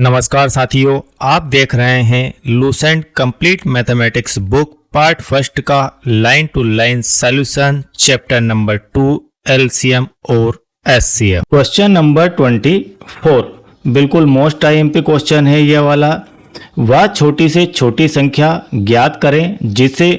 नमस्कार साथियों, आप देख रहे हैं Lucent complete mathematics book part first का line to line solution chapter number 2 LCM और एचसीएफ। क्वेश्चन नंबर 24 बिल्कुल मोस्ट आईएमपी क्वेश्चन है ये वाला। वह छोटी से छोटी संख्या ज्ञात करें जिसे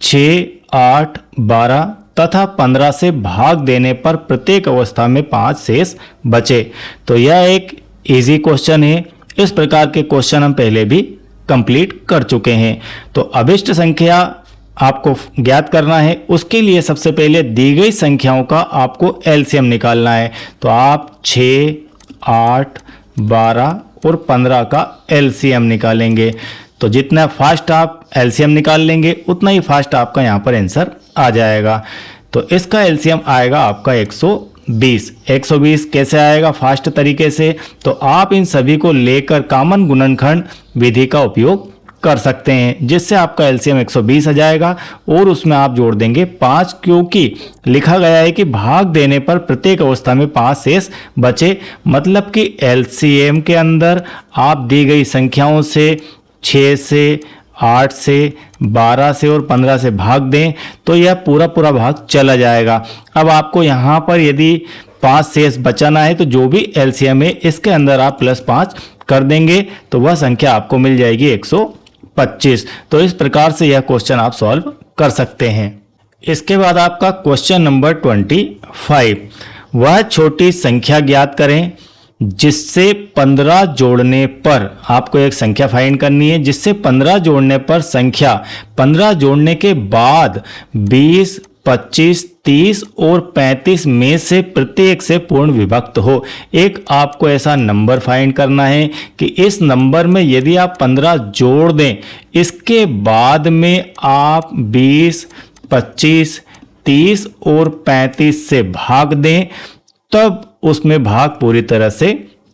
6, 8, 12 तथा 15 से भाग देने पर प्रत्येक अवस्था में 5 शेष बचे। तो यह एक इजी क्वेश्चन है। इस प्रकार के क्वेश्चन हम पहले भी कंप्लीट कर चुके हैं। तो अभिष्ट संख्या आपको ज्ञात करना है। उसके लिए सबसे पहले दी गई संख्याओं का आपको एलसीएम निकालना है। तो आप 6, 8, 12 और 15 का एलसीएम निकालेंगे। तो जितना फास्ट आप एलसीएम निकाल लेंगे उतना ही फास्ट आपका यहाँ पर आंसर आ जाएगा। तो इसका एलसीएम आएगा आपका 120। 120 कैसे आएगा फास्ट तरीके से? तो आप इन सभी को लेकर कॉमन गुणनखंड विधि का उपयोग कर सकते हैं, जिससे आपका एलसीएम 120 आ जाएगा और उसमें आप जोड़ देंगे 5, क्योंकि लिखा गया है कि भाग देने पर प्रत्येक अवस्था में 5 शेष बचे। मतलब कि एलसीएम के अंदर आप दी गई संख्याओं से 6 से, 8 से, 12 से और 15 से भाग दें तो यह पूरा भाग चला जाएगा। अब आपको यहाँ पर यदि 5 शेष बचाना है तो जो भी एलसीएम है इसके अंदर आप +5 कर देंगे तो वह संख्या आपको मिल जाएगी 125। तो इस प्रकार से यह क्वेश्चन आप सॉल्व कर सकते हैं। इसके बाद आपका क्वेश्चन नंबर 25, वह छोटी संख्या ज्ञात करें जिससे 15 जोड़ने पर, आपको एक संख्या फाइंड करनी है जिससे 15 जोड़ने पर संख्या 15 जोड़ने के बाद 20, 25, 30 और 35 में से प्रत्येक से पूर्ण विभक्त हो। एक आपको ऐसा नंबर फाइंड करना है कि इस नंबर में यदि आप 15 जोड़ दें, इसके बाद में आप 20, 25, 30 और 35 से भाग दें, तब उसमें भाग पूरी तरह से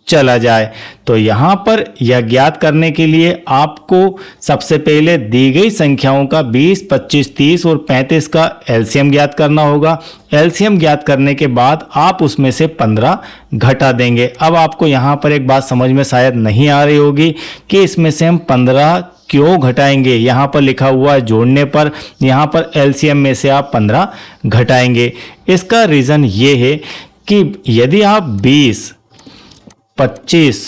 चला जाए। तो यहाँ पर यह ज्ञात करने के लिए आपको सबसे पहले दी गई संख्याओं का 20, 25, 30 और 35 का एलसीएम ज्ञात करना होगा। एलसीएम ज्ञात करने के बाद आप उसमें से 15 घटा देंगे। अब आपको यहाँ पर एक बात समझ में शायद नहीं आ रही होगी कि इसमें से हम 15 क्यों घटाएंगे। यहाँ पर लिखा हुआ है जोड़ने पर, यहाँ पर एलसीएम में से आप 15 घटाएंगे। इसका रीज़न ये है कि यदि आप 20, 25,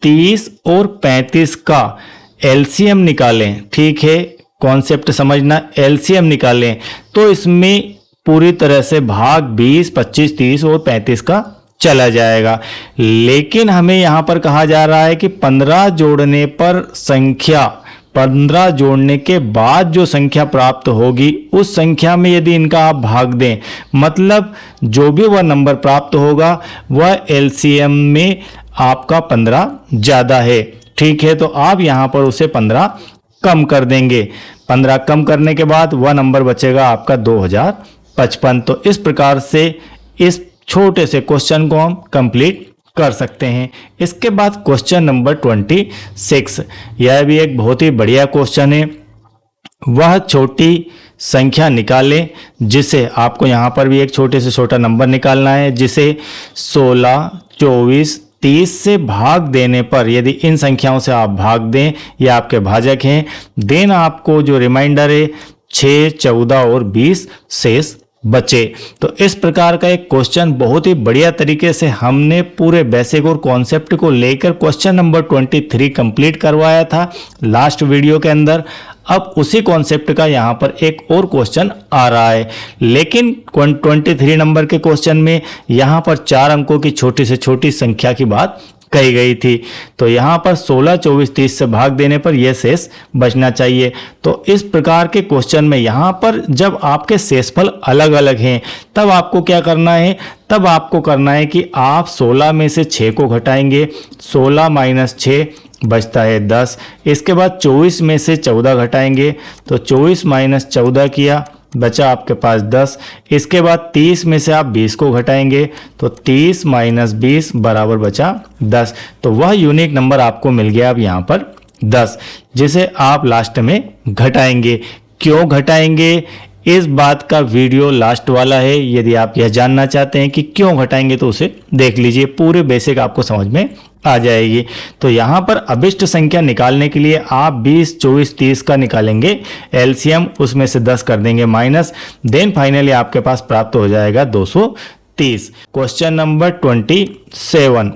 30 और 35 का एलसीएम निकालें, ठीक है, कॉन्सेप्ट समझना, एलसीएम निकालें तो इसमें पूरी तरह से भाग 20, 25, 30 और 35 का चला जाएगा। लेकिन हमें यहाँ पर कहा जा रहा है कि 15 जोड़ने पर संख्या, 15 जोड़ने के बाद जो संख्या प्राप्त होगी उस संख्या में यदि इनका आप भाग दें, मतलब जो भी वह नंबर प्राप्त होगा वह एलसीएम में आपका 15 ज़्यादा है, ठीक है। तो आप यहाँ पर उसे 15 कम कर देंगे। 15 कम करने के बाद वह नंबर बचेगा आपका 2055। तो इस प्रकार से इस छोटे से क्वेश्चन को हम कंप्लीट कर सकते हैं। इसके बाद क्वेश्चन नंबर 26, यह भी एक बहुत ही बढ़िया क्वेश्चन है। वह छोटी संख्या निकालें जिसे, आपको यहाँ पर भी एक छोटे से छोटा नंबर निकालना है जिसे 16, 24, 30 से भाग देने पर, यदि इन संख्याओं से आप भाग दें, ये आपके भाजक हैं, देन आपको जो रिमाइंडर है 6, 14 और 20 शेष बचे। तो इस प्रकार का एक क्वेश्चन बहुत ही बढ़िया तरीके से हमने पूरे बेसिक और कॉन्सेप्ट को लेकर क्वेश्चन नंबर 23 कंप्लीट करवाया था लास्ट वीडियो के अंदर। अब उसी कॉन्सेप्ट का यहाँ पर एक और क्वेश्चन आ रहा है, लेकिन 23 नंबर के क्वेश्चन में यहाँ पर 4 अंकों की छोटी से छोटी संख्या की बात कही गई थी। तो यहाँ पर 16, 24, 30 से भाग देने पर यह शेष बचना चाहिए। तो इस प्रकार के क्वेश्चन में यहाँ पर जब आपके शेषफल अलग अलग हैं तब आपको क्या करना है? तब आपको करना है कि आप 16 में से 6 को घटाएंगे। 16 - 6 बचता है 10। इसके बाद 24 में से 14 घटाएंगे तो 24 - 14 किया, बचा आपके पास 10। इसके बाद 30 में से आप 20 को घटाएंगे तो 30 - 20 बराबर बचा 10। तो वह यूनिक नंबर आपको मिल गया अब यहाँ पर 10, जिसे आप लास्ट में घटाएंगे। क्यों घटाएंगे? इस बात का वीडियो लास्ट वाला है, यदि आप यह जानना चाहते हैं कि क्यों घटाएंगे तो उसे देख लीजिए, पूरे बेसिक आपको समझ में आ जाएगी। तो यहाँ पर अभिष्ट संख्या निकालने के लिए आप 20, 24, 30 का निकालेंगे एलसीएम, उसमें से 10 कर देंगे माइनस, देन फाइनली आपके पास प्राप्त हो जाएगा 230। क्वेश्चन नंबर 27,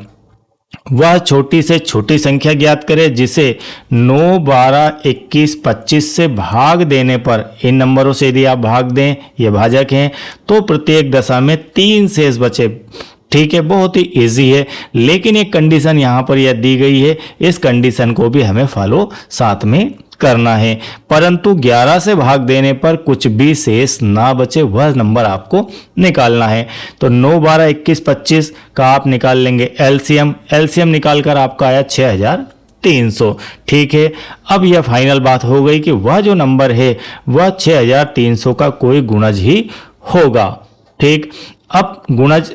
वह छोटी से छोटी संख्या ज्ञात करें जिसे 9, 12, 21, 25 से भाग देने पर, इन नंबरों से यदि आप भाग दें, ये भाजक हैं, तो प्रत्येक दशा में 3 शेष बचे। ठीक है, बहुत ही इजी है, लेकिन एक कंडीशन यहाँ पर यह दी गई है, इस कंडीशन को भी हमें फॉलो साथ में करना है। परंतु 11 से भाग देने पर कुछ भी शेष ना बचे, वह नंबर आपको निकालना है। तो 9, 12, 21, 25 का आप निकाल लेंगे एलसीएम, एलसीएम निकालकर आपका आया 6300। ठीक है, अब यह फाइनल बात हो गई कि वह जो नंबर है वह 6300 का कोई गुणज ही होगा। ठीक, अब गुणज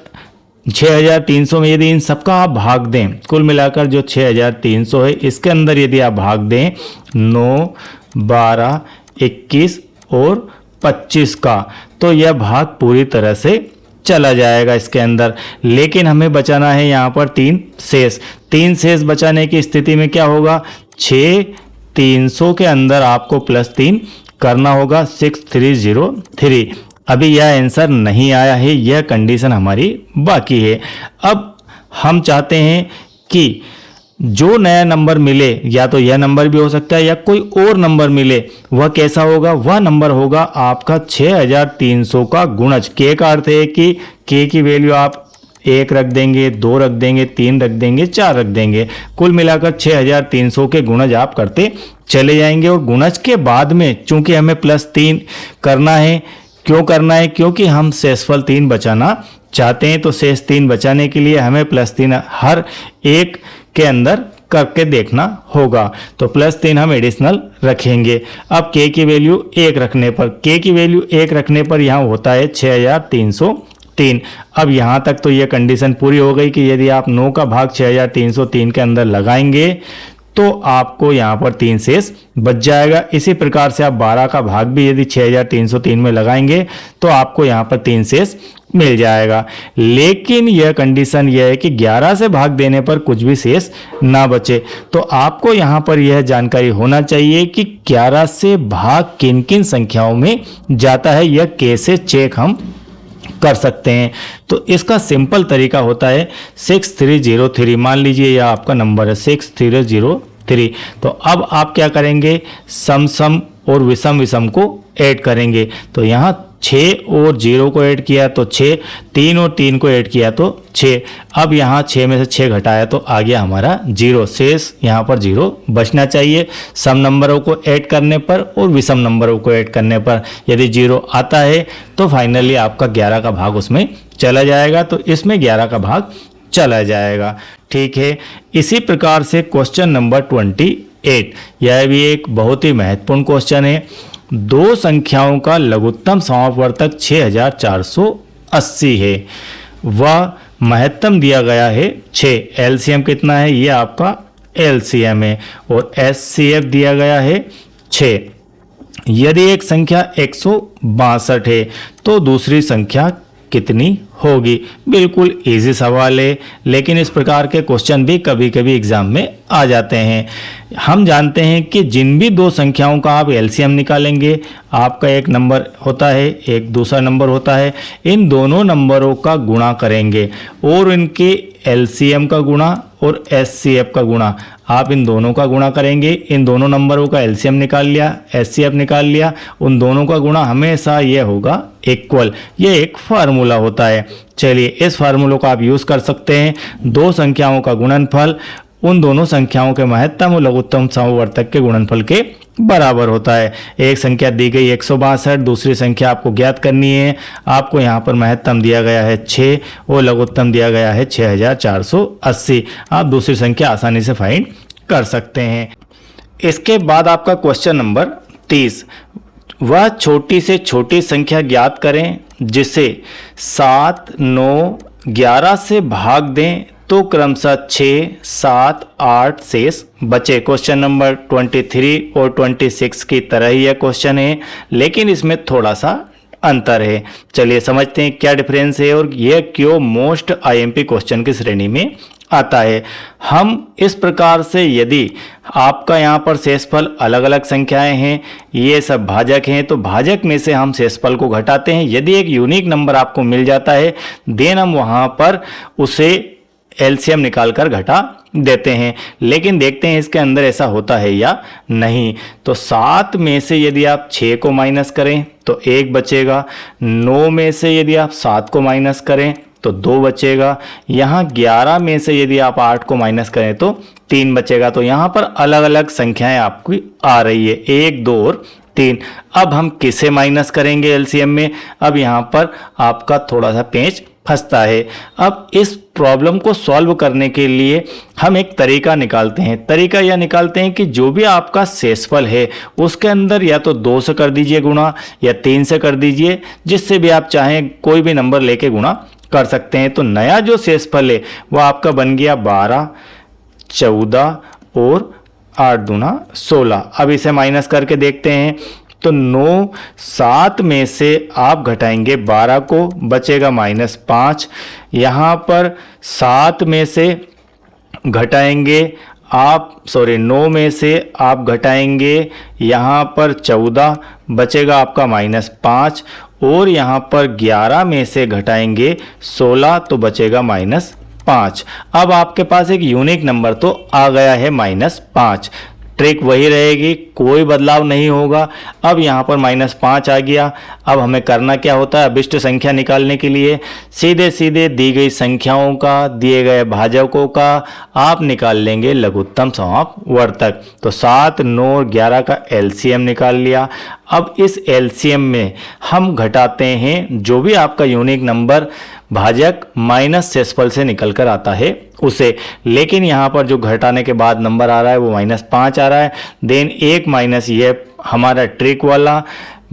6300 में यदि इन सबका आप भाग दें, कुल मिलाकर जो 6300 है, इसके अंदर यदि आप भाग दें 9, 12, 21 और 25 का, तो यह भाग पूरी तरह से चला जाएगा इसके अंदर। लेकिन हमें बचाना है यहाँ पर 3 शेष। 3 शेष बचाने की स्थिति में क्या होगा, 6300 के अंदर आपको +3 करना होगा, 6303। अभी यह आंसर नहीं आया है, यह कंडीशन हमारी बाकी है। अब हम चाहते हैं कि जो नया नंबर मिले, या तो यह नंबर भी हो सकता है या कोई और नंबर मिले, वह कैसा होगा, वह नंबर होगा आपका 6300 का गुणज। के का अर्थ है कि के की वैल्यू आप 1 रख देंगे, 2 रख देंगे, 3 रख देंगे, 4 रख देंगे, कुल मिलाकर 6300 के गुणज आप करते चले जाएंगे। और गुणज के बाद में चूंकि हमें +3 करना है, क्यों करना है, क्योंकि हम शेषफल 3 बचाना चाहते हैं। तो शेष 3 बचाने के लिए हमें +3 हर एक के अंदर करके देखना होगा। तो +3 हम एडिशनल रखेंगे। अब के की वैल्यू 1 रखने पर, के की वैल्यू 1 रखने पर यहाँ होता है 6303। अब यहाँ तक तो यह कंडीशन पूरी हो गई कि यदि आप 9 का भाग 6303 के अंदर लगाएंगे तो आपको यहाँ पर 3 शेष बच जाएगा। इसी प्रकार से आप 12 का भाग भी यदि 6303 में लगाएंगे तो आपको यहाँ पर 3 शेष मिल जाएगा। लेकिन यह कंडीशन यह है कि 11 से भाग देने पर कुछ भी शेष ना बचे। तो आपको यहाँ पर यह जानकारी होना चाहिए कि 11 से भाग किन किन संख्याओं में जाता है, यह कैसे चेक हम कर सकते हैं। तो इसका सिंपल तरीका होता है 6303। मान लीजिए यह आपका नंबर है 6303। तो अब आप क्या करेंगे, सम सम और विषम विषम को ऐड करेंगे। तो यहाँ 6 और 0 को ऐड किया तो 6, 3 और 3 को ऐड किया तो 6। अब यहाँ 6 में से 6 घटाया तो आ गया हमारा 0, शेष यहाँ पर 0 बचना चाहिए। सम नंबरों को ऐड करने पर और विषम नंबरों को ऐड करने पर यदि 0 आता है तो फाइनली आपका 11 का भाग उसमें चला जाएगा। तो इसमें 11 का भाग चला जाएगा। ठीक है, इसी प्रकार से क्वेश्चन नंबर 28, यह भी एक बहुत ही महत्वपूर्ण क्वेश्चन है। 2 संख्याओं का लघुत्तम समापवर्तक 6480 है, वह महत्तम दिया गया है 6। एलसीएम कितना है, ये आपका एलसीएम है, और एचसीएफ दिया गया है 6। यदि एक संख्या 162 है तो दूसरी संख्या कितनी होगी। बिल्कुल इजी सवाल है, लेकिन इस प्रकार के क्वेश्चन भी कभी कभी एग्जाम में आ जाते हैं। हम जानते हैं कि जिन भी 2 संख्याओं का आप एलसीएम निकालेंगे, आपका एक नंबर होता है, एक दूसरा नंबर होता है, इन दोनों नंबरों का गुणा करेंगे और इनके एलसीएम का गुणा और एचसीएफ का गुणा, आप इन दोनों का गुणा करेंगे। इन दोनों नंबरों का एलसीएम निकाल लिया, एचसीएफ निकाल लिया, उन दोनों का गुणा हमेशा यह होगा इक्वल। यह एक फार्मूला होता है। चलिए, इस फार्मूले को आप यूज कर सकते हैं। 2 संख्याओं का गुणनफल उन दोनों संख्याओं के महत्तम और लघुत्तम समवर्तक के गुणनफल के बराबर होता है। एक संख्या दी गई 162, दूसरी संख्या आपको ज्ञात करनी है। आपको यहाँ पर महत्तम दिया गया है 6 और लघुत्तम दिया गया है 6480। आप दूसरी संख्या आसानी से फाइंड कर सकते हैं। इसके बाद आपका क्वेश्चन नंबर 30, वह छोटी से छोटी संख्या ज्ञात करें जिसे 7, 9, 11 से भाग दें तो क्रमशः 6, 7, 8 शेष बचे। क्वेश्चन नंबर 23 और 26 की तरह ही यह क्वेश्चन है, लेकिन इसमें थोड़ा सा अंतर है। चलिए समझते हैं क्या डिफरेंस है और यह क्यों मोस्ट आईएमपी क्वेश्चन की श्रेणी में आता है। हम इस प्रकार से, यदि आपका यहाँ पर शेषफल अलग अलग संख्याएं हैं, ये सब भाजक हैं, तो भाजक में से हम शेषफल को घटाते हैं। यदि एक यूनिक नंबर आपको मिल जाता है देन हम वहाँ पर उसे एलसीएम निकालकर घटा देते हैं। लेकिन देखते हैं इसके अंदर ऐसा होता है या नहीं। तो 7 में से यदि आप 6 को माइनस करें तो 1 बचेगा। 9 में से यदि आप 7 को माइनस करें तो 2 बचेगा। यहाँ 11 में से यदि आप 8 को माइनस करें तो 3 बचेगा। तो यहाँ पर अलग अलग संख्याएं आपकी आ रही है, 1, 2 और 3। अब हम किसे माइनस करेंगे एलसीएम में? अब यहाँ पर आपका थोड़ा सा पेंच फंसता है। अब इस प्रॉब्लम को सॉल्व करने के लिए हम एक तरीका निकालते हैं। तरीका यह निकालते हैं कि जो भी आपका शेषफल है उसके अंदर या तो 2 से कर दीजिए गुणा या 3 से कर दीजिए, जिससे भी आप चाहें कोई भी नंबर लेके गुणा कर सकते हैं। तो नया जो शेषफल है वह आपका बन गया 12, 14 और 8 दूना 16। अब इसे माइनस करके देखते हैं तो 9, 7 में से आप घटाएंगे 12 को, बचेगा -5। यहाँ पर 7 में से घटाएंगे आप 9 में से आप घटाएंगे यहाँ पर 14, बचेगा आपका -5। और यहाँ पर 11 में से घटाएंगे 16 तो बचेगा -5। अब आपके पास एक यूनिक नंबर तो आ गया है -5। ट्रिक वही रहेगी, कोई बदलाव नहीं होगा। अब यहाँ पर -5 आ गया। अब हमें करना क्या होता है? अभिष्ट संख्या निकालने के लिए सीधे सीधे दी गई संख्याओं का, दिए गए भाजकों का आप निकाल लेंगे लघुत्तम समापवर्तक। तो 7, 9 और 11 का एलसीएम निकाल लिया। अब इस एलसीएम में हम घटाते हैं जो भी आपका यूनिक नंबर भाजक माइनस शेषफल से निकल कर आता है उसे। लेकिन यहाँ पर जो घटाने के बाद नंबर आ रहा है वो -5 आ रहा है। देन एक माइनस ये हमारा ट्रिक वाला,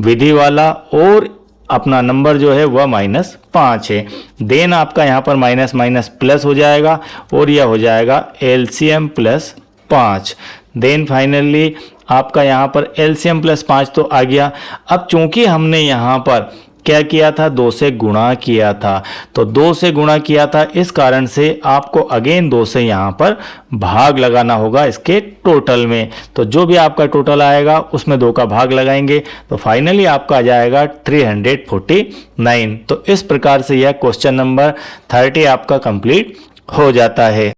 विधि वाला, और अपना नंबर जो है वह -5 है। देन आपका यहाँ पर माइनस माइनस प्लस हो जाएगा और यह हो जाएगा एलसीएम प्लस 5। देन फाइनली आपका यहाँ पर एलसीएम प्लस 5 तो आ गया। अब चूंकि हमने यहाँ पर क्या किया था? 2 से गुणा किया था। तो 2 से गुणा किया था, इस कारण से आपको अगेन 2 से यहाँ पर भाग लगाना होगा इसके टोटल में। तो जो भी आपका टोटल आएगा उसमें 2 का भाग लगाएंगे तो फाइनली आपका आ जाएगा 349। तो इस प्रकार से यह क्वेश्चन नंबर 30 आपका कंप्लीट हो जाता है।